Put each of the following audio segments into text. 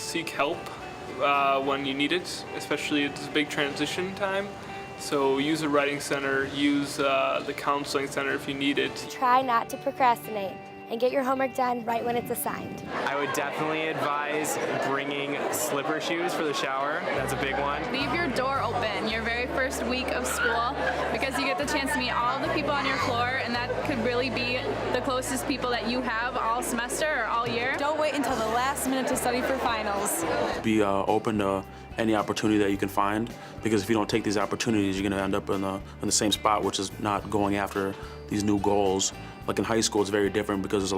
seek help when you need it, especially it's a big transition time. So use a writing center, use the counseling center if you need it. Try not to procrastinate and get your homework done right when it's assigned. I would definitely advise bringing slipper shoes for the shower. That's a big one. Leave your door open your very first week of school because you get the chance to meet all the people on your floor, and that could really be the closest people that you have all semester or all year. Don't wait until the last minute to study for finals. Be open to any opportunity that you can find, because if you don't take these opportunities, you're going to end up in the same spot, which is not going after these new goals. Like in high school, it's very different because there's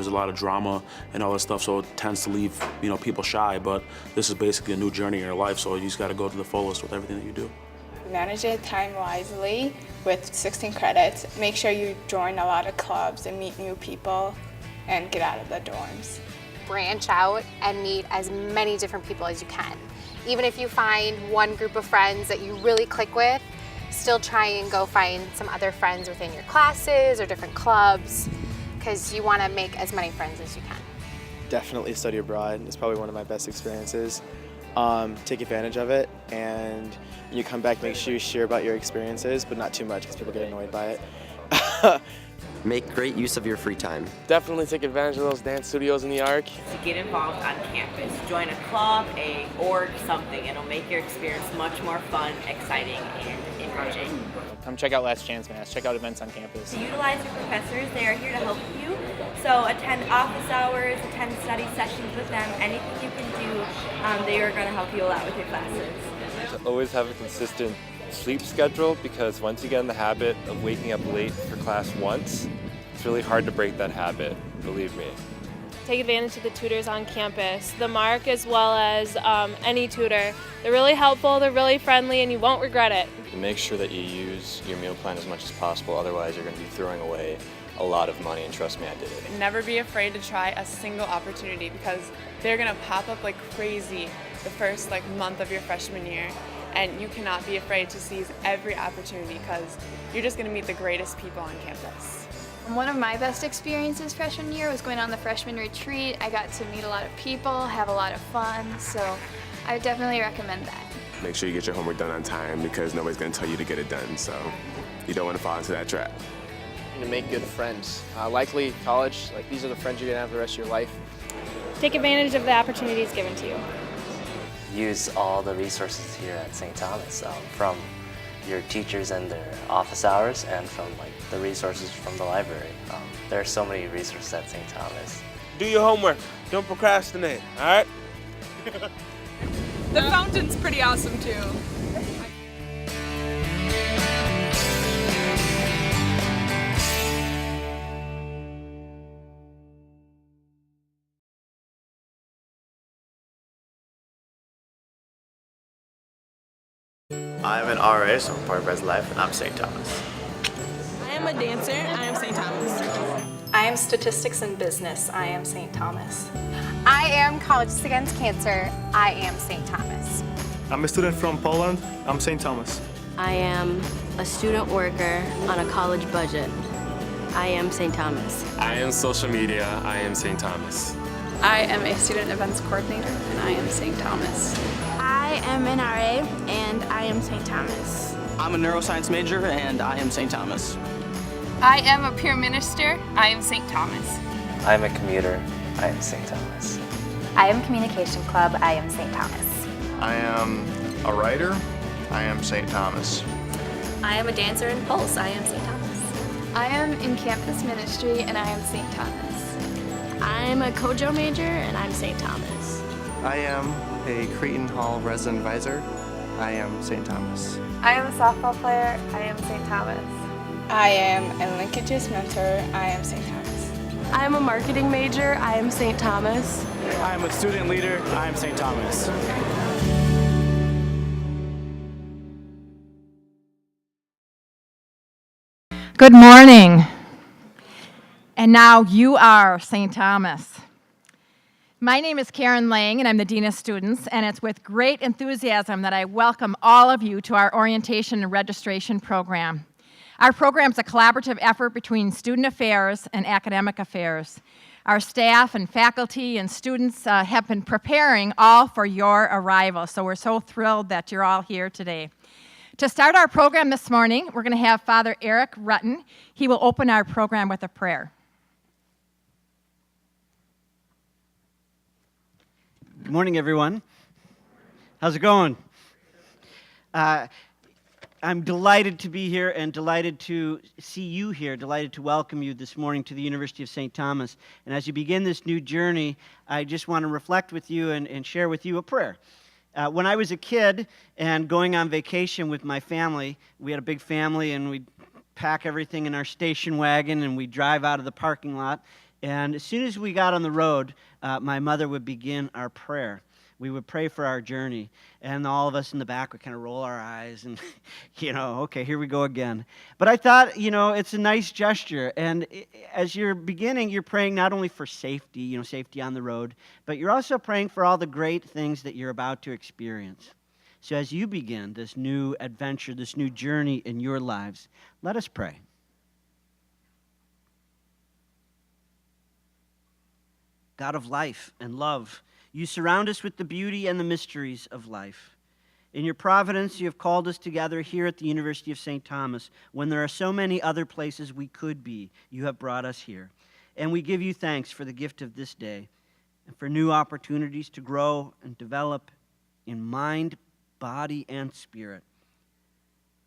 a lot of drama and all that stuff, so it tends to leave people shy. But this is basically a new journey in your life, so you just got to go to the fullest with everything that you do. Manage your time wisely with 16 credits. Make sure you join a lot of clubs and meet new people, and get out of the dorms. Branch out and meet as many different people as you can. Even if you find one group of friends that you really click with, still try and go find some other friends within your classes or different clubs, because you want to make as many friends as you can. Definitely study abroad. It's probably one of my best experiences. Take advantage of it, and when you come back, make sure you share about your experiences, but not too much because people get annoyed by it. Make great use of your free time. Definitely take advantage of those dance studios in the ARC. To get involved on campus, join a club, a org, something. It'll make your experience much more fun, exciting, and enriching. Come check out Last Chance Mass. Check out events on campus. Utilize your professors. They are here to help you. So attend office hours, attend study sessions with them. Anything you can do, they are going to help you a lot with your classes. To always have a consistent sleep schedule, because once you get in the habit of waking up late for class once, it's really hard to break that habit, believe me. Take advantage of the tutors on campus, the MARC as well as any tutor. They're really helpful, they're really friendly, and you won't regret it. Make sure that you use your meal plan as much as possible, otherwise you're going to be throwing away a lot of money, and trust me, I did it. Never be afraid to try a single opportunity, because they're going to pop up like crazy the first month of your freshman year. And you cannot be afraid to seize every opportunity, because you're just going to meet the greatest people on campus. One of my best experiences freshman year was going on the freshman retreat. I got to meet a lot of people, have a lot of fun, so I would definitely recommend that. Make sure you get your homework done on time, because nobody's going to tell you to get it done, so you don't want to fall into that trap. To make good friends. Likely college, these are the friends you're going to have the rest of your life. Take advantage of the opportunities given to you. Use all the resources here at St. Thomas, from your teachers and their office hours, and from the resources from the library. There are so many resources at St. Thomas. Do your homework. Don't procrastinate, all right? The fountain's pretty awesome too. I'm an RA, so I'm part of Res Life, and I'm St. Thomas. I am a dancer. I am St. Thomas. I am Statistics and Business. I am St. Thomas. I am Colleges Against Cancer. I am St. Thomas. I'm a student from Poland. I'm St. Thomas. I am a student worker on a college budget. I am St. Thomas. I am social media. I am St. Thomas. I am a student events coordinator, and I am St. Thomas. I am an RA, and I am St. Thomas. I'm a neuroscience major, and I am St. Thomas. I am a peer minister. I am St. Thomas. I am a commuter. I am St. Thomas. I am Communication Club. I am St. Thomas. I am a writer. I am St. Thomas. I am a dancer in Pulse. I am St. Thomas. I am in campus ministry, and I am St. Thomas. I'm a Kojo major, and I'm St. Thomas. I am a Creighton Hall resident advisor. I am St. Thomas. I am a softball player. I am St. Thomas. I am a linkages mentor. I am St. Thomas. I am a marketing major. I am St. Thomas. I am a student leader. I am St. Thomas. Good morning. And now you are St. Thomas. My name is Karen Lang, and I'm the Dean of Students, and it's with great enthusiasm that I welcome all of you to our orientation and registration program. Our program is a collaborative effort between student affairs and academic affairs. Our staff and faculty and students have been preparing all for your arrival, so we're so thrilled that you're all here today. To start our program this morning, we're going to have Father Eric Rutten. He will open our program with a prayer. Good morning, everyone. How's it going? I'm delighted to be here and delighted to see you here, delighted to welcome you this morning to the University of St. Thomas. And as you begin this new journey, I just want to reflect with you and share with you a prayer. When I was a kid and going on vacation with my family, we had a big family and we'd pack everything in our station wagon and we'd drive out of the parking lot. And as soon as we got on the road, my mother would begin our prayer. We would pray for our journey, and all of us in the back would kind of roll our eyes and, okay, here we go again. But I thought, it's a nice gesture, and as you're beginning, you're praying not only for safety, safety on the road, but you're also praying for all the great things that you're about to experience. So as you begin this new adventure, this new journey in your lives, let us pray. God of life and love, you surround us with the beauty and the mysteries of life. In your providence, you have called us together here at the University of St. Thomas. When there are so many other places we could be, you have brought us here. And we give you thanks for the gift of this day and for new opportunities to grow and develop in mind, body, and spirit.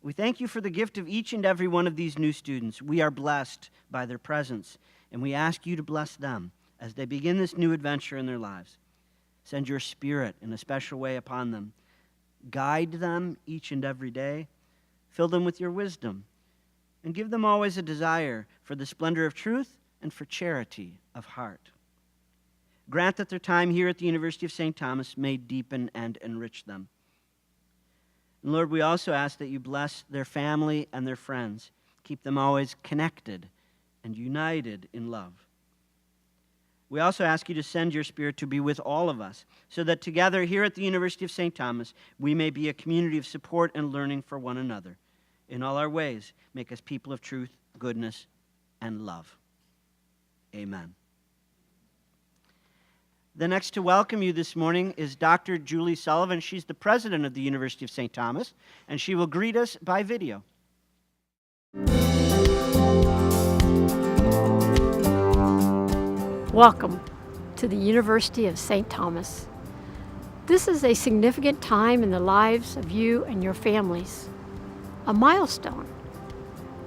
We thank you for the gift of each and every one of these new students. We are blessed by their presence, and we ask you to bless them as they begin this new adventure in their lives. Send your Spirit in a special way upon them. Guide them each and every day. Fill them with your wisdom. And give them always a desire for the splendor of truth and for charity of heart. Grant that their time here at the University of St. Thomas may deepen and enrich them. And Lord, we also ask that you bless their family and their friends. Keep them always connected and united in love. We also ask you to send your Spirit to be with all of us, so that together here at the University of St. Thomas, we may be a community of support and learning for one another. In all our ways, make us people of truth, goodness, and love. Amen. The next to welcome you this morning is Dr. Julie Sullivan. She's the president of the University of St. Thomas, and she will greet us by video. Welcome to the University of St. Thomas. This is a significant time in the lives of you and your families, a milestone.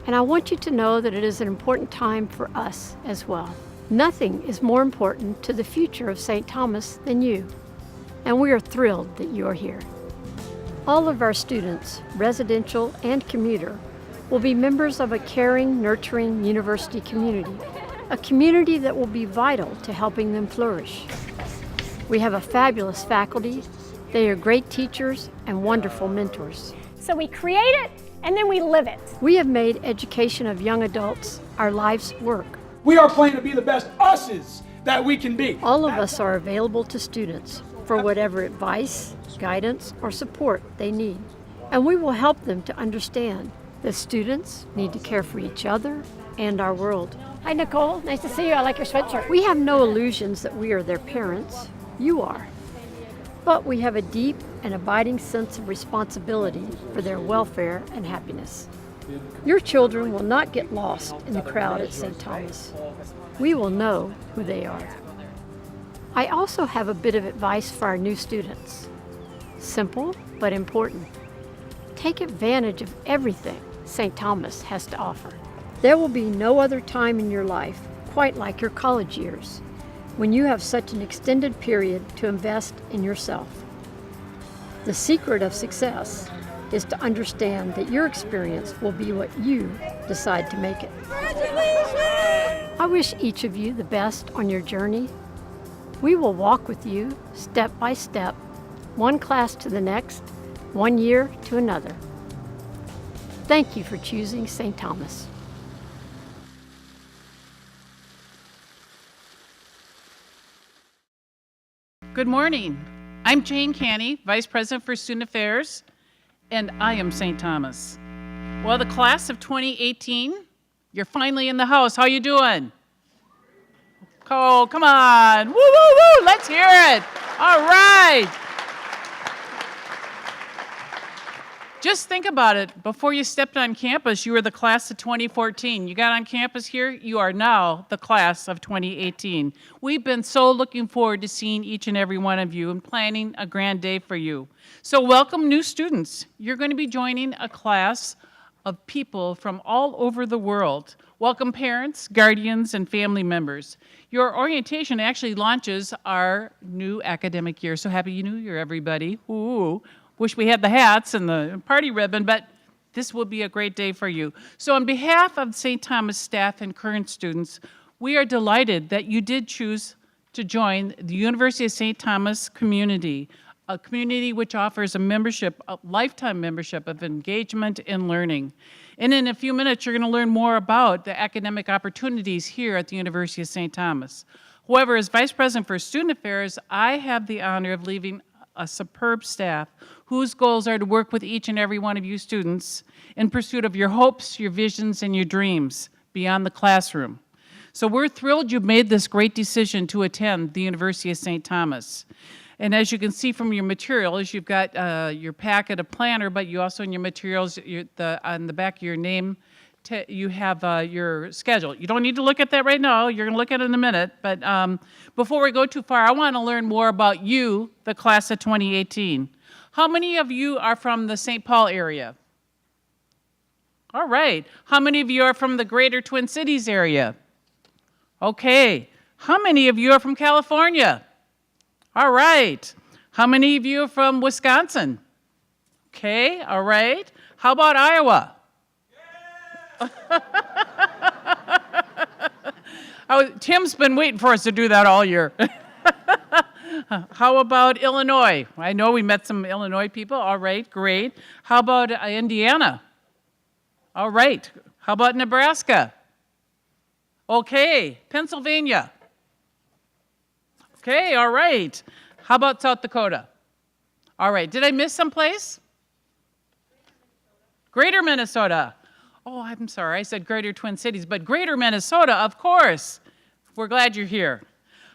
And I want you to know that it is an important time for us as well. Nothing is more important to the future of St. Thomas than you, and we are thrilled that you are here. All of our students, residential and commuter, will be members of a caring, nurturing university community. A community that will be vital to helping them flourish. We have a fabulous faculty. They are great teachers and wonderful mentors. So we create it and then we live it. We have made education of young adults our life's work. We are planning to be the best us's that we can be. All of us are available to students for whatever advice, guidance, or support they need. And we will help them to understand that students need to care for each other and our world. Hi, Nicole. Nice to see you. I like your sweatshirt. We have no illusions that we are their parents. You are. But we have a deep and abiding sense of responsibility for their welfare and happiness. Your children will not get lost in the crowd at St. Thomas. We will know who they are. I also have a bit of advice for our new students. Simple, but important. Take advantage of everything St. Thomas has to offer. There will be no other time in your life quite like your college years, when you have such an extended period to invest in yourself. The secret of success is to understand that your experience will be what you decide to make it. Congratulations! I wish each of you the best on your journey. We will walk with you step by step, one class to the next, one year to another. Thank you for choosing St. Thomas. Good morning. I'm Jane Canny, Vice President for Student Affairs, and I am St. Thomas. Well, the class of 2018, you're finally in the house. How you doing? Oh, come on. Woo, woo, woo. Let's hear it. All right. Just think about it. Before you stepped on campus, you were the class of 2014. You got on campus here, you are now the class of 2018. We've been so looking forward to seeing each and every one of you and planning a grand day for you. So welcome new students. You're going to be joining a class of people from all over the world. Welcome parents, guardians, and family members. Your orientation actually launches our new academic year. So happy New Year, everybody. Ooh. Wish we had the hats and the party ribbon, but this will be a great day for you. So on behalf of St. Thomas staff and current students, we are delighted that you did choose to join the University of St. Thomas community, a community which offers a membership, a lifetime membership of engagement and learning. And in a few minutes, you're going to learn more about the academic opportunities here at the University of St. Thomas. However, as Vice President for Student Affairs, I have the honor of leading a superb staff whose goals are to work with each and every one of you students in pursuit of your hopes, your visions, and your dreams beyond the classroom. So we're thrilled you've made this great decision to attend the University of St. Thomas. And as you can see from your materials, you've got your packet of planner, but you also in your materials, on the back of your name, you have your schedule. You don't need to look at that right now. You're going to look at it in a minute. But before we go too far, I want to learn more about you, the class of 2018. How many of you are from the St. Paul area? All right. How many of you are from the greater Twin Cities area? Okay. How many of you are from California? All right. How many of you are from Wisconsin? Okay. All right. How about Iowa? Tim's been waiting for us to do that all year. How about Illinois? I know we met some Illinois people. All right, great. How about Indiana? All right. How about Nebraska? Okay. Pennsylvania? Okay, all right. How about South Dakota? All right. Did I miss someplace? Greater Minnesota. Oh, I'm sorry, I said Greater Twin Cities, but Greater Minnesota, of course. We're glad you're here.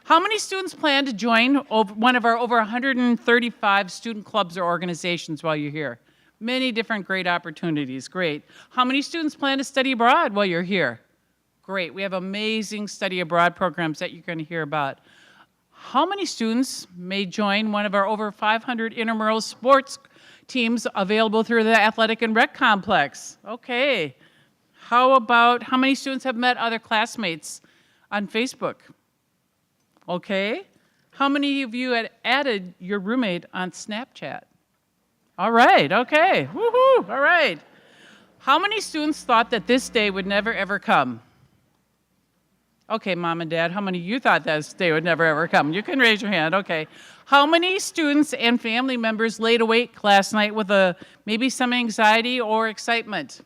How many students plan to join one of our over 135 student clubs or organizations while you're here? Many different great opportunities, great. How many students plan to study abroad while you're here? Great, we have amazing study abroad programs that you're going to hear about. How many students may join one of our over 500 intramural sports teams available through the Athletic and Rec Complex? Okay. How many students have met other classmates on Facebook? Okay. How many of you had added your roommate on Snapchat? All right, okay. Woohoo, all right. How many students thought that this day would never ever come? Okay, Mom and Dad, how many of you thought this day would never ever come? You can raise your hand, okay. How many students and family members laid awake last night with maybe some anxiety or excitement?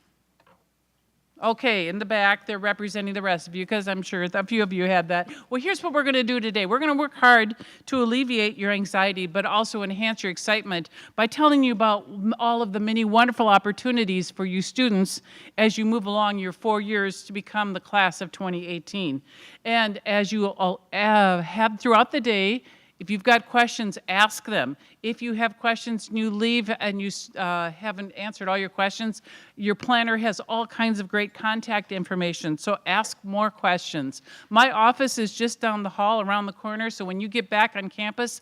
Okay, in the back, they're representing the rest of you because I'm sure a few of you had that. Well, here's what we're going to do today. We're going to work hard to alleviate your anxiety, but also enhance your excitement by telling you about all of the many wonderful opportunities for you students as you move along your 4 years to become the class of 2018. And as you have throughout the day, if you've got questions, ask them. If you have questions and you leave and you haven't answered all your questions, your planner has all kinds of great contact information, so ask more questions. My office is just down the hall around the corner, so when you get back on campus,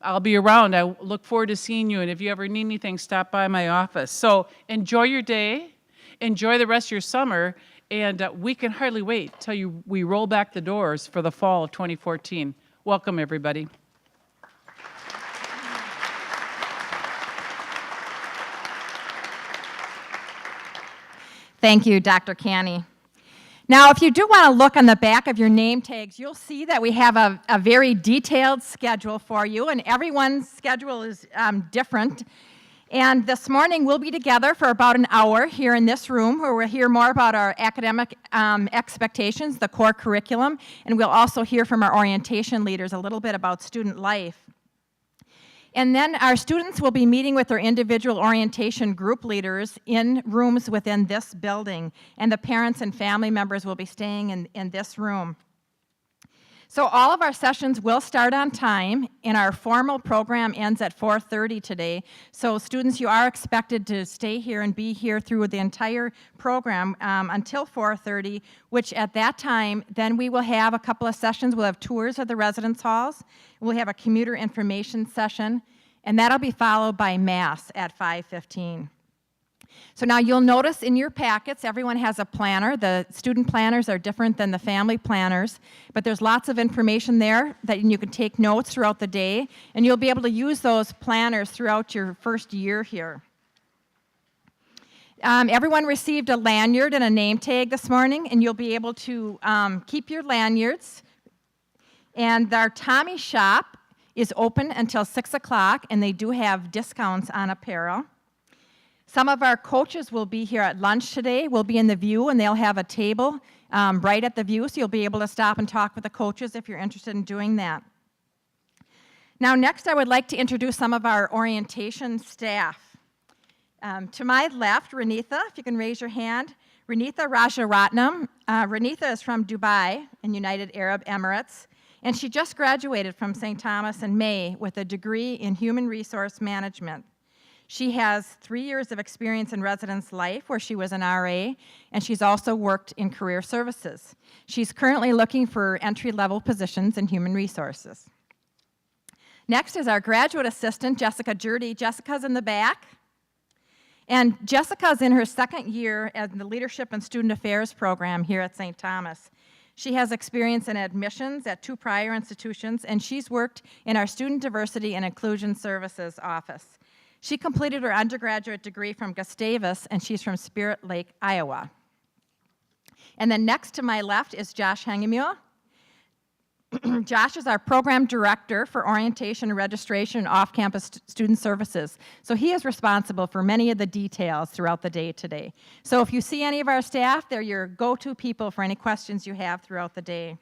I'll be around. I look forward to seeing you, and if you ever need anything, stop by my office. So enjoy your day, enjoy the rest of your summer, and we can hardly wait till we roll back the doors for the fall of 2014. Welcome, everybody. Thank you, Dr. Canny. Now, if you do want to look on the back of your name tags, you'll see that we have a very detailed schedule for you, and everyone's schedule is different. And this morning, we'll be together for about an hour here in this room, where we'll hear more about our academic expectations, the core curriculum, and we'll also hear from our orientation leaders a little bit about student life. And then our students will be meeting with their individual orientation group leaders in rooms within this building, and the parents and family members will be staying in this room. So all of our sessions will start on time, and our formal program ends at 4:30 today. So students, you are expected to stay here and be here through the entire program until 4:30, which at that time, then we will have a couple of sessions. We'll have tours of the residence halls. We'll have a commuter information session, and that'll be followed by Mass at 5:15. So now you'll notice in your packets, everyone has a planner. The student planners are different than the family planners, but there's lots of information there that you can take notes throughout the day, and you'll be able to use those planners throughout your first year here. Everyone received a lanyard and a name tag this morning, and you'll be able to keep your lanyards. And our Tommy shop is open until 6 o'clock, and they do have discounts on apparel. Some of our coaches will be here at lunch today. We'll be in the view, and they'll have a table right at the view, so you'll be able to stop and talk with the coaches if you're interested in doing that. Now, next, I would like to introduce some of our orientation staff. To my left, Renitha, if you can raise your hand. Renitha Rajaratnam. Renitha is from Dubai in United Arab Emirates, and she just graduated from St. Thomas in May with a degree in human resource management. She has 3 years of experience in residence life where she was an RA, and she's also worked in career services. She's currently looking for entry-level positions in human resources. Next is our graduate assistant, Jessica Jurdy. Jessica's in the back. And Jessica's in her second year in the Leadership and Student Affairs program here at St. Thomas. She has experience in admissions at 2 prior institutions, and she's worked in our Student Diversity and Inclusion Services office. She completed her undergraduate degree from Gustavus, and she's from Spirit Lake, Iowa. And then next to my left is Josh Hengemühl. Josh is our program director for orientation and registration and off-campus student services. So he is responsible for many of the details throughout the day today. So if you see any of our staff, they're your go-to people for any questions you have throughout the day.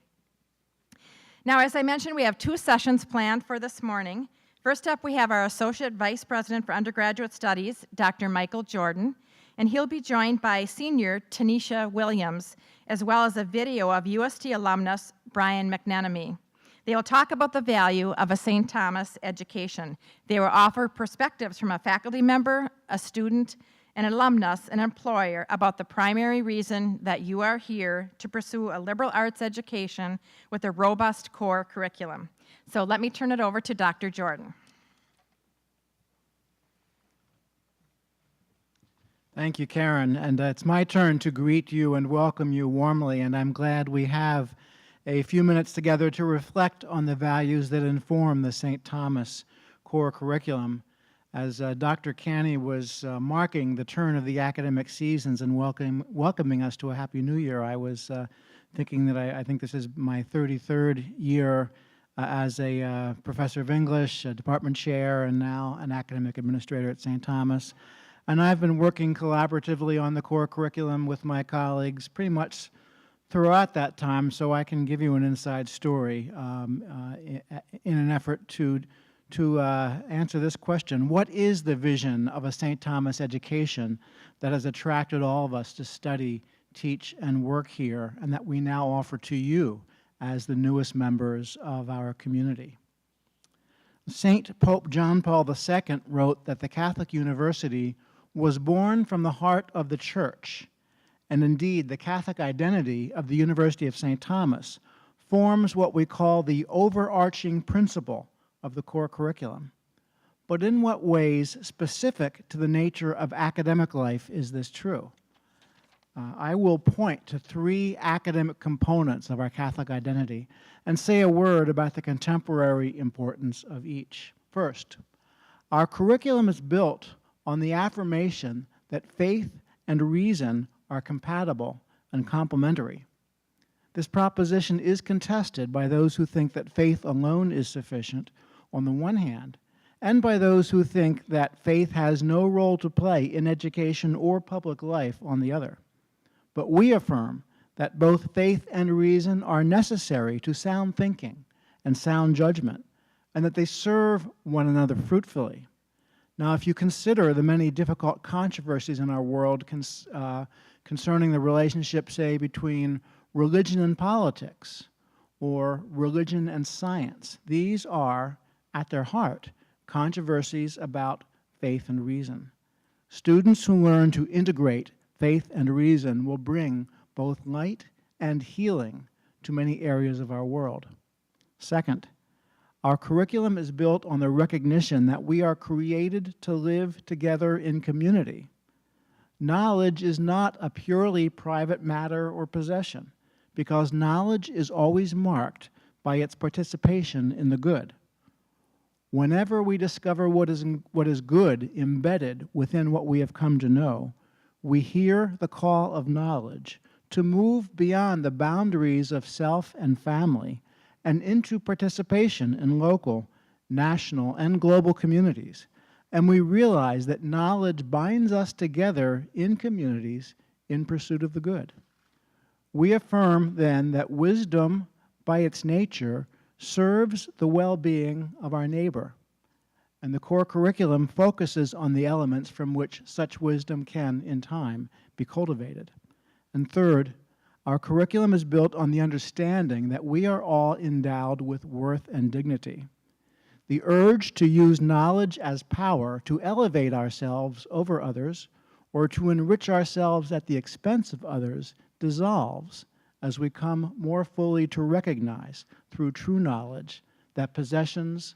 Now, as I mentioned, we have 2 sessions planned for this morning. First up, we have our Associate Vice President for Undergraduate Studies, Dr. Michael Jordan, and he'll be joined by Senior Tanisha Williams, as well as a video of UST alumnus Brian McNenemy. They will talk about the value of a St. Thomas education. They will offer perspectives from a faculty member, a student, an alumnus, an employer about the primary reason that you are here to pursue a liberal arts education with a robust core curriculum. So let me turn it over to Dr. Jordan. Thank you, Karen. And it's my turn to greet you and welcome you warmly, and I'm glad we have a few minutes together to reflect on the values that inform the St. Thomas core curriculum. As Dr. Canny was marking the turn of the academic seasons and welcoming us to a Happy New Year, I was thinking that I think this is my 33rd year as a professor of English, a department chair, and now an academic administrator at St. Thomas. And I've been working collaboratively on the core curriculum with my colleagues pretty much throughout that time, so I can give you an inside story in an effort to answer this question. What is the vision of a St. Thomas education that has attracted all of us to study, teach, and work here, and that we now offer to you as the newest members of our community? St. Pope John Paul II wrote that the Catholic University was born from the heart of the Church, and indeed the Catholic identity of the University of St. Thomas forms what we call the overarching principle of the core curriculum. But in what ways specific to the nature of academic life is this true? I will point to 3 academic components of our Catholic identity and say a word about the contemporary importance of each. First, our curriculum is built on the affirmation that faith and reason are compatible and complementary. This proposition is contested by those who think that faith alone is sufficient on the one hand, and by those who think that faith has no role to play in education or public life on the other. But we affirm that both faith and reason are necessary to sound thinking and sound judgment, and that they serve one another fruitfully. Now, if you consider the many difficult controversies in our world concerning the relationship, say, between religion and politics, or religion and science. These are, at their heart, controversies about faith and reason. Students who learn to integrate faith and reason will bring both light and healing to many areas of our world. Second, our curriculum is built on the recognition that we are created to live together in community. Knowledge is not a purely private matter or possession, because knowledge is always marked by its participation in the good. Whenever we discover what is good embedded within what we have come to know, we hear the call of knowledge to move beyond the boundaries of self and family and into participation in local, national, and global communities. And we realize that knowledge binds us together in communities in pursuit of the good. We affirm then that wisdom, by its nature, serves the well-being of our neighbor. And the core curriculum focuses on the elements from which such wisdom can, in time, be cultivated. And third, our curriculum is built on the understanding that we are all endowed with worth and dignity. The urge to use knowledge as power to elevate ourselves over others or to enrich ourselves at the expense of others dissolves as we come more fully to recognize through true knowledge that positions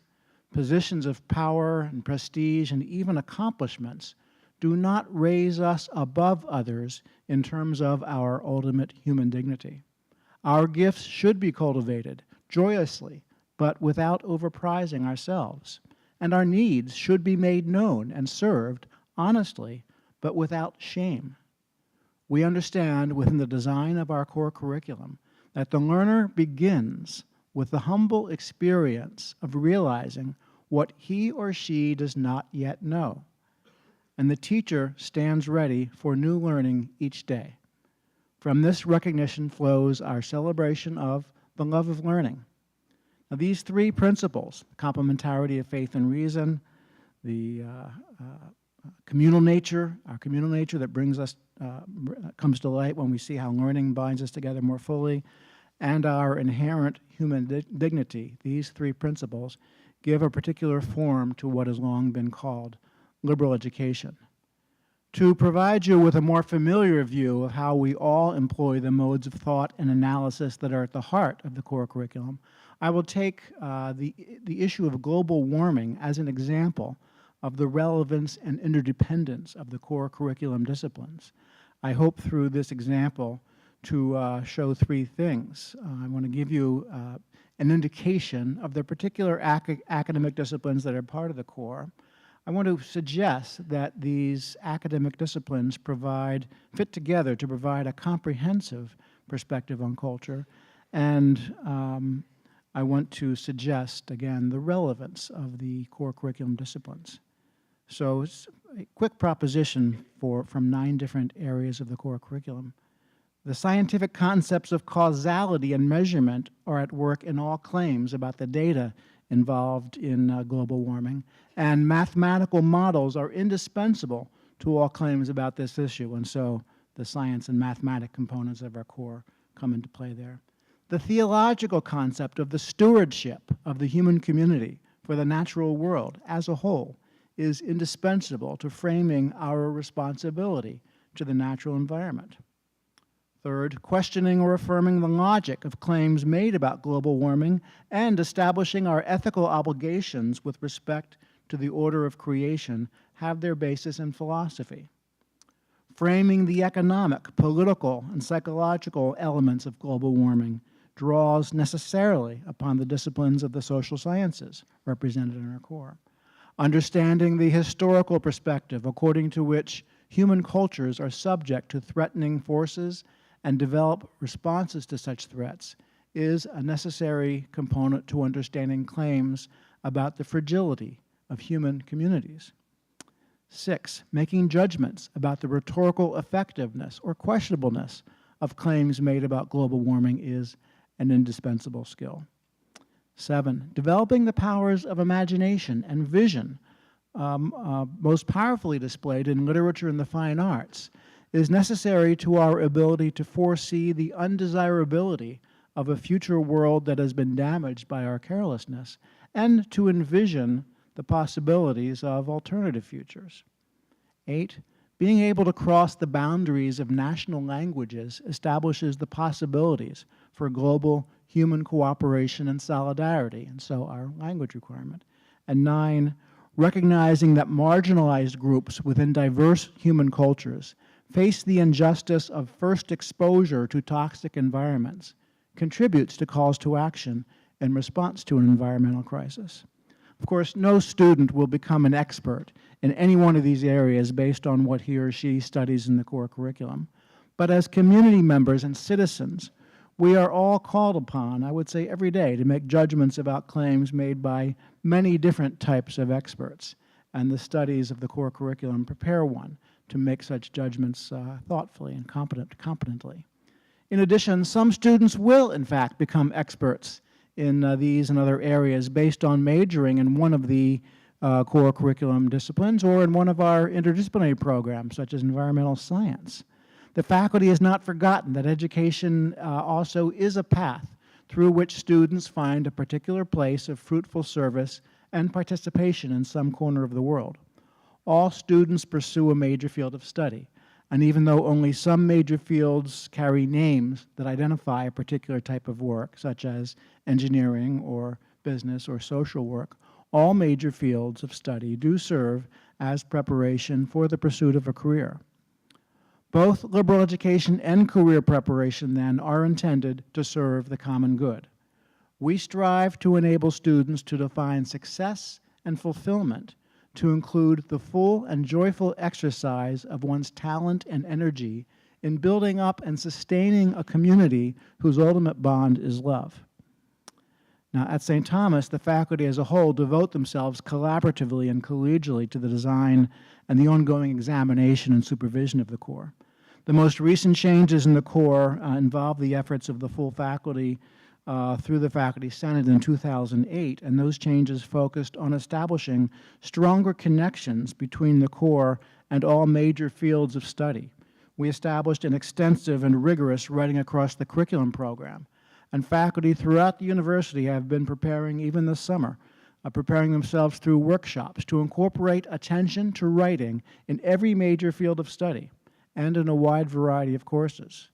of power and prestige and even accomplishments do not raise us above others in terms of our ultimate human dignity. Our gifts should be cultivated joyously, but without overprizing ourselves. And our needs should be made known and served honestly, but without shame. We understand within the design of our core curriculum that the learner begins with the humble experience of realizing what he or she does not yet know. And the teacher stands ready for new learning each day. From this recognition flows our celebration of the love of learning. Now, these three principles, complementarity of faith and reason, the communal nature, our communal nature that brings us, comes to light when we see how learning binds us together more fully, and our inherent human dignity, these three principles give a particular form to what has long been called liberal education. To provide you with a more familiar view of how we all employ the modes of thought and analysis that are at the heart of the core curriculum, I will take the issue of global warming as an example of the relevance and interdependence of the core curriculum disciplines. I hope through this example to show three things. I want to give you an indication of the particular academic disciplines that are part of the core. I want to suggest that these academic disciplines fit together to provide a comprehensive perspective on culture, and I want to suggest, again, the relevance of the core curriculum disciplines. So it's a quick proposition from 9 different areas of the core curriculum. The scientific concepts of causality and measurement are at work in all claims about the data involved in global warming, and mathematical models are indispensable to all claims about this issue, and so the science and mathematic components of our core come into play there. The theological concept of the stewardship of the human community for the natural world as a whole is indispensable to framing our responsibility to the natural environment. Third, questioning or affirming the logic of claims made about global warming and establishing our ethical obligations with respect to the order of creation have their basis in philosophy. Framing the economic, political, and psychological elements of global warming draws necessarily upon the disciplines of the social sciences represented in our core. Understanding the historical perspective according to which human cultures are subject to threatening forces and develop responses to such threats is a necessary component to understanding claims about the fragility of human communities. 6, making judgments about the rhetorical effectiveness or questionableness of claims made about global warming is an indispensable skill. 7, developing the powers of imagination and vision, most powerfully displayed in literature and the fine arts, is necessary to our ability to foresee the undesirability of a future world that has been damaged by our carelessness, and to envision the possibilities of alternative futures. 8, being able to cross the boundaries of national languages establishes the possibilities for global human cooperation and solidarity, and so our language requirement. And 9, recognizing that marginalized groups within diverse human cultures face the injustice of first exposure to toxic environments contributes to calls to action in response to an environmental crisis. Of course, no student will become an expert in any one of these areas based on what he or she studies in the core curriculum. But as community members and citizens, we are all called upon, I would say every day, to make judgments about claims made by many different types of experts. And the studies of the core curriculum prepare one to make such judgments thoughtfully and competently. In addition, some students will, in fact, become experts in these and other areas based on majoring in one of the core curriculum disciplines or in one of our interdisciplinary programs, such as environmental science. The faculty has not forgotten that education also is a path through which students find a particular place of fruitful service and participation in some corner of the world. All students pursue a major field of study, and even though only some major fields carry names that identify a particular type of work, such as engineering or business or social work, all major fields of study do serve as preparation for the pursuit of a career. Both liberal education and career preparation, then, are intended to serve the common good. We strive to enable students to define success and fulfillment to include the full and joyful exercise of one's talent and energy in building up and sustaining a community whose ultimate bond is love. Now, at St. Thomas, the faculty as a whole devote themselves collaboratively and collegially to the design and the ongoing examination and supervision of the core. The most recent changes in the core involve the efforts of the full faculty through the Faculty Senate in 2008, and those changes focused on establishing stronger connections between the core and all major fields of study. We established an extensive and rigorous writing across the curriculum program, and faculty throughout the university have been preparing, even this summer, preparing themselves through workshops to incorporate attention to writing in every major field of study and in a wide variety of courses.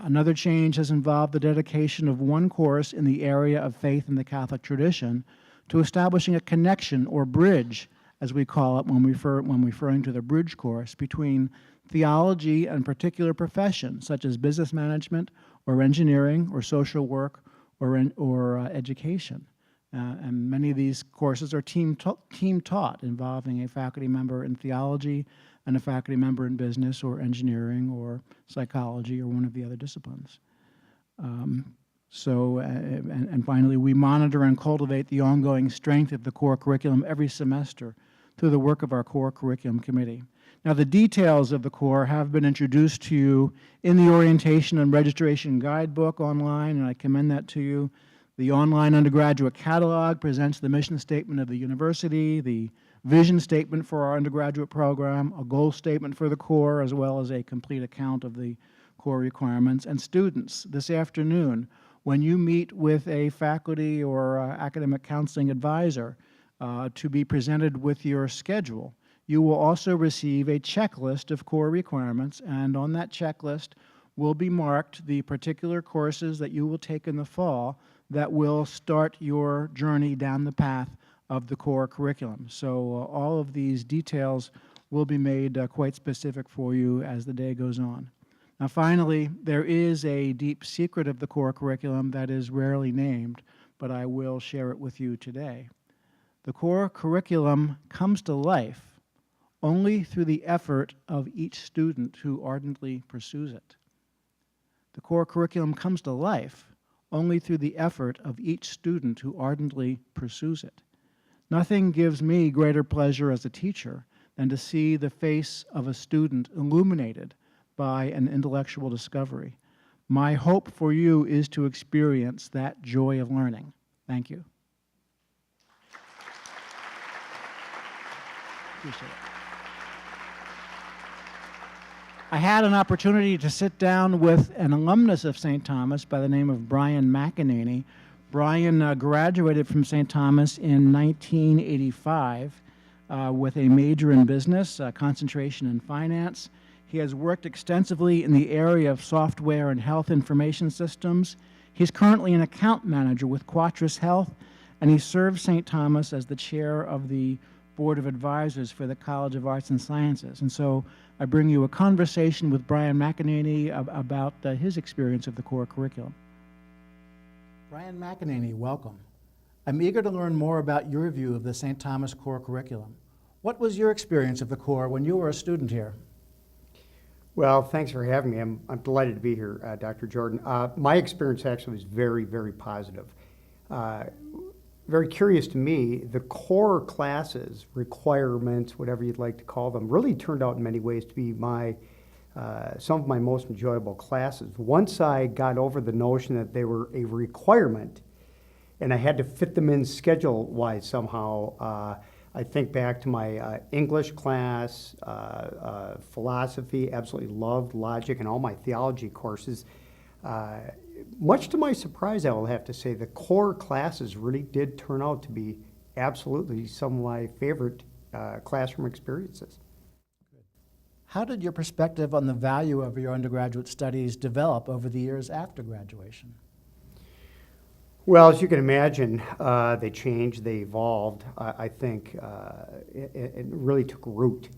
Another change has involved the dedication of one course in the area of faith in the Catholic tradition to establishing a connection or bridge, as we call it when referring to the bridge course, between theology and particular professions such as business management or engineering or social work or education. And many of these courses are team taught, involving a faculty member in theology and a faculty member in business or engineering or psychology or one of the other disciplines. And finally, we monitor and cultivate the ongoing strength of the core curriculum every semester through the work of our core curriculum committee. Now, the details of the core have been introduced to you in the orientation and registration guidebook online, and I commend that to you. The online undergraduate catalog presents the mission statement of the university, the vision statement for our undergraduate program, a goal statement for the core, as well as a complete account of the core requirements. And students, this afternoon, when you meet with a faculty or academic counseling advisor to be presented with your schedule, you will also receive a checklist of core requirements, and on that checklist will be marked the particular courses that you will take in the fall that will start your journey down the path of the core curriculum. So all of these details will be made quite specific for you as the day goes on. Now, finally, there is a deep secret of the core curriculum that is rarely named, but I will share it with you today. The core curriculum comes to life only through the effort of each student who ardently pursues it. The core curriculum comes to life only through the effort of each student who ardently pursues it. Nothing gives me greater pleasure as a teacher than to see the face of a student illuminated by an intellectual discovery. My hope for you is to experience that joy of learning. Thank you. Appreciate it. I had an opportunity to sit down with an alumnus of St. Thomas by the name of Brian McEnany. Brian graduated from St. Thomas in 1985 with a major in business, concentration in finance. He has worked extensively in the area of software and health information systems. He's currently an account manager with Quattrus Health, and he serves St. Thomas as the chair of the Board of Advisors for the College of Arts and Sciences. And so I bring you a conversation with Brian McEnany about his experience of the core curriculum. Brian McEnany, welcome. I'm eager to learn more about your view of the St. Thomas core curriculum. What was your experience of the core when you were a student here? Well, thanks for having me. I'm delighted to be here, Dr. Jordan. My experience actually was very, very positive. Very curious to me, the core classes, requirements, whatever you'd like to call them, really turned out in many ways to be some of my most enjoyable classes. Once I got over the notion that they were a requirement and I had to fit them in schedule-wise somehow, I think back to my English class, philosophy, absolutely loved logic, and all my theology courses. Much to my surprise, I will have to say, the core classes really did turn out to be absolutely some of my favorite classroom experiences. How did your perspective on the value of your undergraduate studies develop over the years after graduation? Well, as you can imagine, they changed, they evolved. I think it really took root,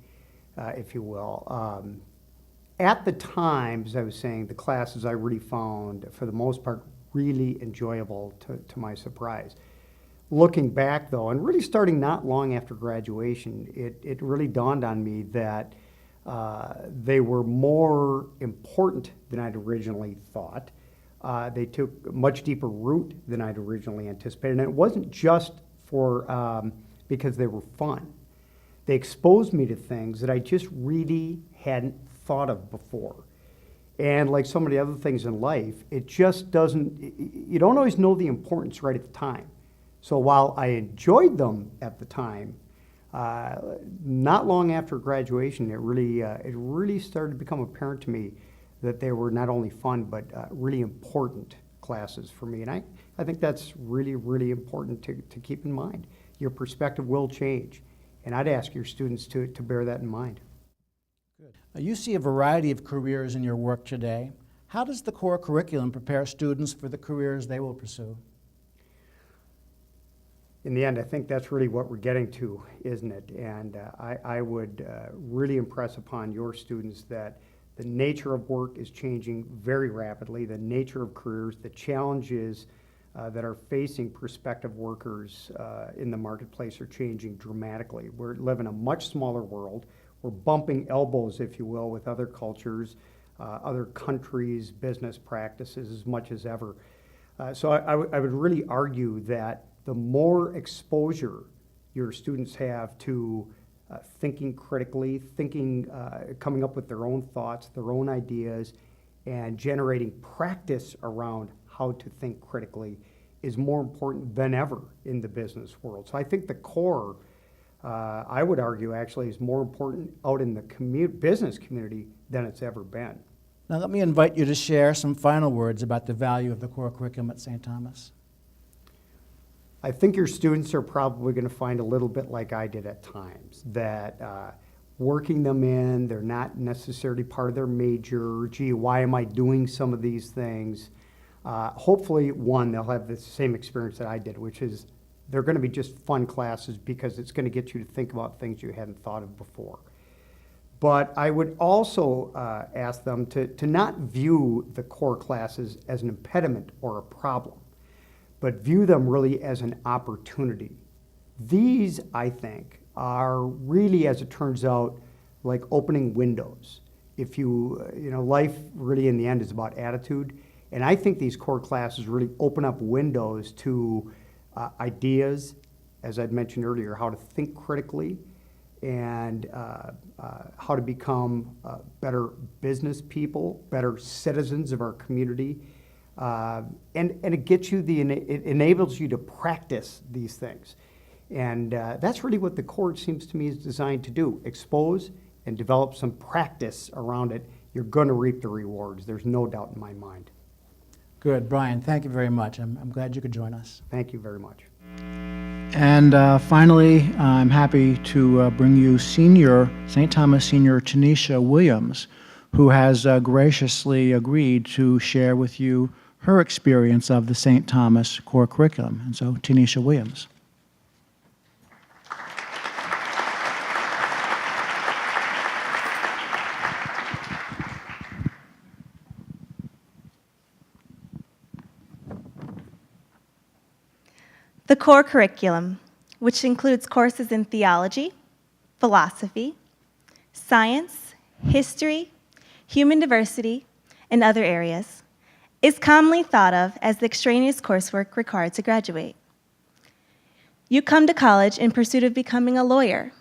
if you will. At the time, as I was saying, the classes I really found, for the most part, really enjoyable to my surprise. Looking back, though, and really starting not long after graduation, it really dawned on me that they were more important than I'd originally thought. They took a much deeper root than I'd originally anticipated, and it wasn't just because they were fun. They exposed me to things that I just really hadn't thought of before. And like so many other things in life, it just doesn't, you don't always know the importance right at the time. So while I enjoyed them at the time, not long after graduation, it really started to become apparent to me that they were not only fun, but really important classes for me. And I think that's really, really important to keep in mind. Your perspective will change. And I'd ask your students to bear that in mind. Good. You see a variety of careers in your work today. How does the core curriculum prepare students for the careers they will pursue? In the end, I think that's really what we're getting to, isn't it? And I would really impress upon your students that the nature of work is changing very rapidly, the nature of careers, the challenges that are facing prospective workers in the marketplace are changing dramatically. We live in a much smaller world. We're bumping elbows, if you will, with other cultures, other countries' business practices as much as ever. So I would really argue that the more exposure your students have to thinking critically, coming up with their own thoughts, their own ideas, and generating practice around how to think critically is more important than ever in the business world. So I think the core, I would argue, actually is more important out in the business community than it's ever been. Now let me invite you to share some final words about the value of the core curriculum at St. Thomas. I think your students are probably going to find a little bit like I did at times, that working them in, they're not necessarily part of their major. Gee, why am I doing some of these things? Hopefully, one, they'll have the same experience that I did, which is they're going to be just fun classes because it's going to get you to think about things you hadn't thought of before. But I would also ask them to not view the core classes as an impediment or a problem, but view them really as an opportunity. These, I think, are really, as it turns out, like opening windows. If life really in the end is about attitude, and I think these core classes really open up windows to ideas, as I'd mentioned earlier, how to think critically, and how to become better business people, better citizens of our community. And it gets you it enables you to practice these things. And that's really what the core, seems to me, is designed to do: expose and develop some practice around it you're going to reap the rewards. There's no doubt in my mind. Good, Brian, thank you very much. I'm glad you could join us. Thank you very much. And finally, I'm happy to bring you St. Thomas Senior Tanisha Williams, who has graciously agreed to share with you her experience of the St. Thomas core curriculum. And so, Tanisha Williams. The core curriculum, which includes courses in theology, philosophy, science, history, human diversity, and other areas, is commonly thought of as the extraneous coursework required to graduate. You come to college in pursuit of becoming a lawyer,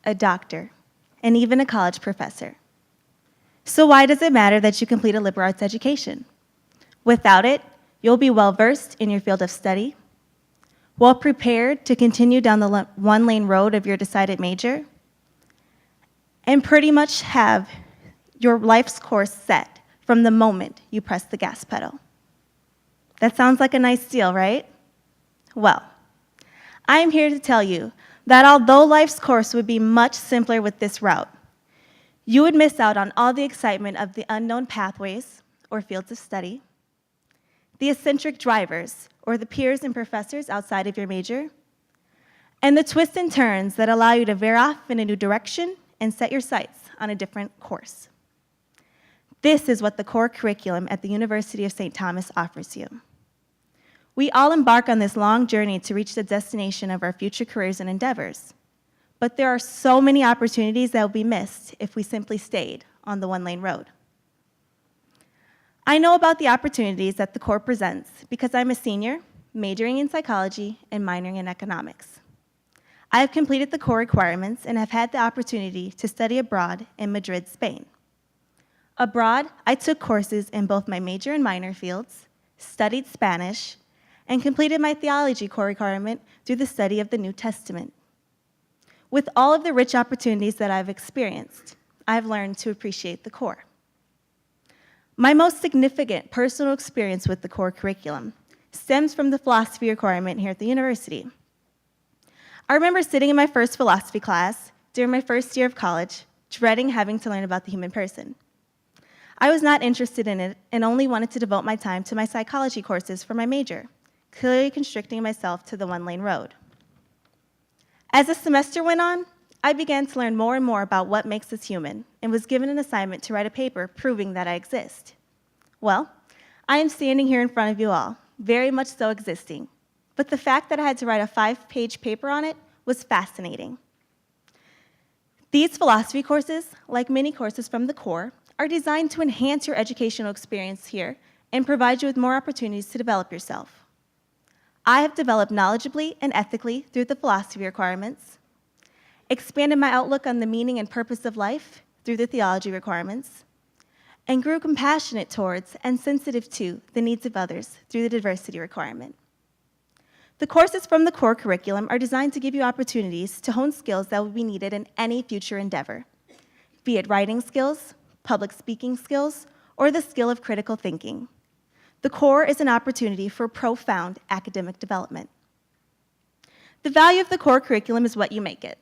a doctor, and even a college professor. So why does it matter that you complete a liberal arts education? Without it, you'll be well-versed in your field of study, well prepared to continue down the one-lane road of your decided major, and pretty much have your life's course set from the moment you press the gas pedal. That sounds like a nice deal, right? Well, I'm here to tell you that although life's course would be much simpler with this route, you would miss out on all the excitement of the unknown pathways or fields of study, the eccentric drivers or the peers and professors outside of your major, and the twists and turns that allow you to veer off in a new direction and set your sights on a different course. This is what the core curriculum at the University of St. Thomas offers you. We all embark on this long journey to reach the destination of our future careers and endeavors, but there are so many opportunities that will be missed if we simply stayed on the one-lane road. I know about the opportunities that the core presents because I'm a senior, majoring in psychology and minoring in economics. I have completed the core requirements and have had the opportunity to study abroad in Madrid, Spain. Abroad, I took courses in both my major and minor fields, studied Spanish, and completed my theology core requirement through the study of the New Testament. With all of the rich opportunities that I've experienced, I've learned to appreciate the core. My most significant personal experience with the core curriculum stems from the philosophy requirement here at the university. I remember sitting in my first philosophy class during my first year of college, dreading having to learn about the human person. I was not interested in it and only wanted to devote my time to my psychology courses for my major, clearly constricting myself to the one-lane road. As the semester went on, I began to learn more and more about what makes us human and was given an assignment to write a paper proving that I exist. Well, I am standing here in front of you all, very much so existing, but the fact that I had to write a 5-page paper on it was fascinating. These philosophy courses, like many courses from the core, are designed to enhance your educational experience here and provide you with more opportunities to develop yourself. I have developed knowledgeably and ethically through the philosophy requirements, expanded my outlook on the meaning and purpose of life through the theology requirements, and grew compassionate towards and sensitive to the needs of others through the diversity requirement. The courses from the core curriculum are designed to give you opportunities to hone skills that will be needed in any future endeavor, be it writing skills, public speaking skills, or the skill of critical thinking. The core is an opportunity for profound academic development. The value of the core curriculum is what you make it.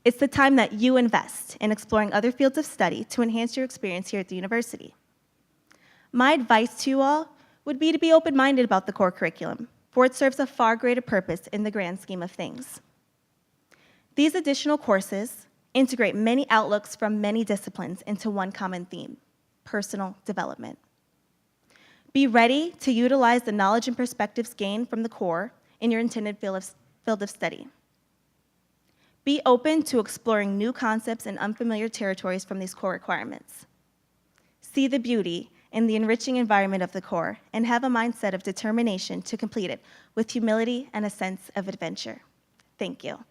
It's the time that you invest in exploring other fields of study to enhance your experience here at the university. My advice to you all would be to be open-minded about the core curriculum, for it serves a far greater purpose in the grand scheme of things. These additional courses integrate many outlooks from many disciplines into one common theme: personal development. Be ready to utilize the knowledge and perspectives gained from the core in your intended field of study. Be open to exploring new concepts and unfamiliar territories from these core requirements. See the beauty in the enriching environment of the core and have a mindset of determination to complete it with humility and a sense of adventure. Thank you.